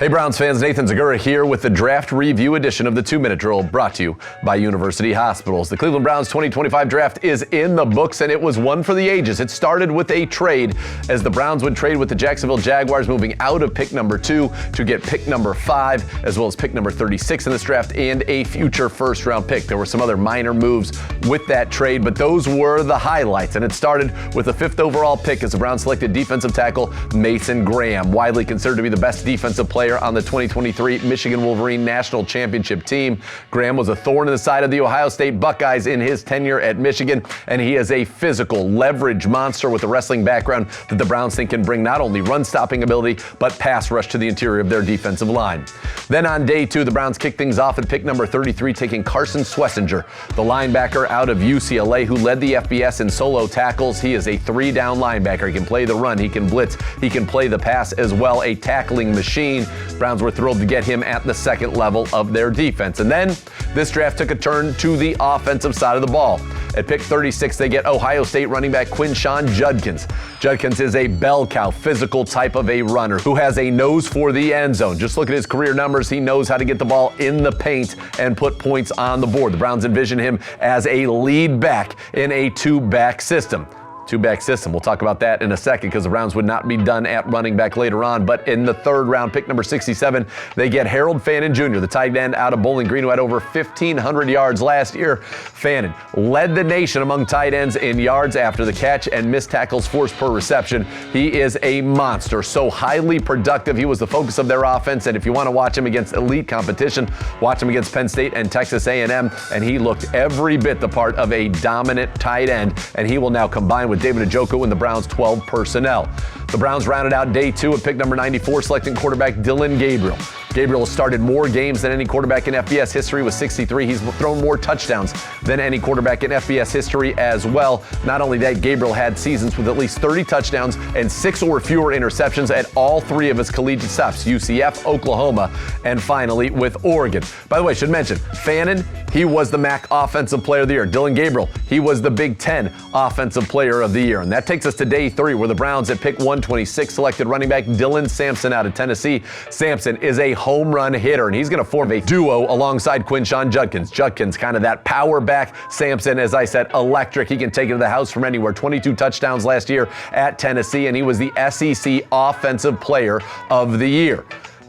Hey Browns fans, Nathan Zegura here with the draft review edition of the 2-Minute Drill, brought to you by University Hospitals. The Cleveland Browns 2025 draft is in the books, and it was one for the ages. It started with a trade, as the Browns would trade with the Jacksonville Jaguars, moving out of pick number 2 to get pick number 5, as well as pick number 36 in this draft and a future first-round pick. There were some other minor moves with that trade, but those were the highlights, and it started with the 5th overall pick as the Browns selected defensive tackle Mason Graham, widely considered to be the best defensive player on the 2023 Michigan Wolverine National Championship team. Graham was a thorn in the side of the Ohio State Buckeyes in his tenure at Michigan, and he is a physical leverage monster with a wrestling background that the Browns think can bring not only run-stopping ability, but pass rush to the interior of their defensive line. Then on day 2, the Browns kicked things off at pick number 33, taking Carson Swessinger, the linebacker out of UCLA, who led the FBS in solo tackles. He is a 3-down linebacker. He can play the run, he can blitz, he can play the pass as well, a tackling machine. Browns were thrilled to get him at the second level of their defense. And then this draft took a turn to the offensive side of the ball. At pick 36, they get Ohio State running back Quinshon Judkins. Judkins is a bell cow, physical type of a runner who has a nose for the end zone. Just look at his career numbers. He knows how to get the ball in the paint and put points on the board. The Browns envision him as a lead back in a 2-back system. Two-back system. We'll talk about that in a second, because the Browns would not be done at running back later on. But in the 3rd round, pick number 67, they get Harold Fannin Jr., the tight end out of Bowling Green, who had over 1,500 yards last year. Fannin led the nation among tight ends in yards after the catch and missed tackles forced per reception. He is a monster, so highly productive. He was the focus of their offense, and if you want to watch him against elite competition, watch him against Penn State and Texas A&M, and he looked every bit the part of a dominant tight end, and he will now combine with David Njoku in the Browns' 12 personnel. The Browns rounded out day 2 at pick number 94, selecting quarterback Dillon Gabriel. Gabriel has started more games than any quarterback in FBS history with 63. He's thrown more touchdowns than any quarterback in FBS history as well. Not only that, Gabriel had seasons with at least 30 touchdowns and 6 or fewer interceptions at all 3 of his collegiate stops: UCF, Oklahoma, and finally with Oregon. By the way, I should mention, Fannin, he was the MAC Offensive Player of the Year. Dillon Gabriel, he was the Big Ten Offensive Player of the Year. And that takes us to day 3, where the Browns at pick 126 selected running back Dylan Sampson out of Tennessee. Sampson is a home run hitter, and he's going to form a duo alongside Quinshon Judkins. Judkins, kind of that power back. Sampson, as I said, electric. He can take it to the house from anywhere. 22 touchdowns last year at Tennessee, and he was the SEC Offensive Player of the Year.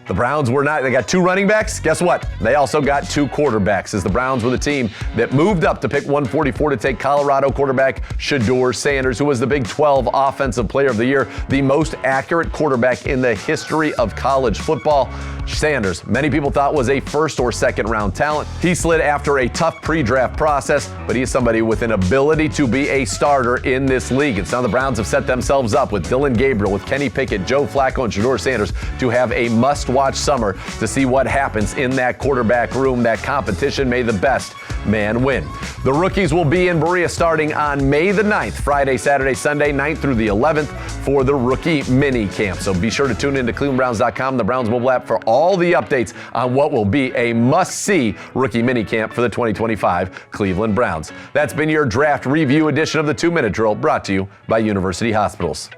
The Browns were not, they got 2 running backs. Guess what? They also got 2 quarterbacks, as the Browns were the team that moved up to pick 144 to take Colorado quarterback Shedeur Sanders, who was the Big 12 Offensive Player of the Year, the most accurate quarterback in the history of college football. Sanders, many people thought was a 1st or 2nd round talent. He slid after a tough pre-draft process, but he is somebody with an ability to be a starter in this league. And so the Browns have set themselves up with Dillon Gabriel, with Kenny Pickett, Joe Flacco, and Shedeur Sanders to have a must-watch summer to see what happens in that quarterback room, that competition. May the best man win. The rookies will be in Berea starting on May the 9th, Friday, Saturday, Sunday, 9th through the 11th for the rookie mini camp. So be sure to tune in to ClevelandBrowns.com, the Browns mobile app, for all the updates on what will be a must-see rookie mini camp for the 2025 Cleveland Browns. That's been your draft review edition of the 2-Minute Drill, brought to you by University Hospitals.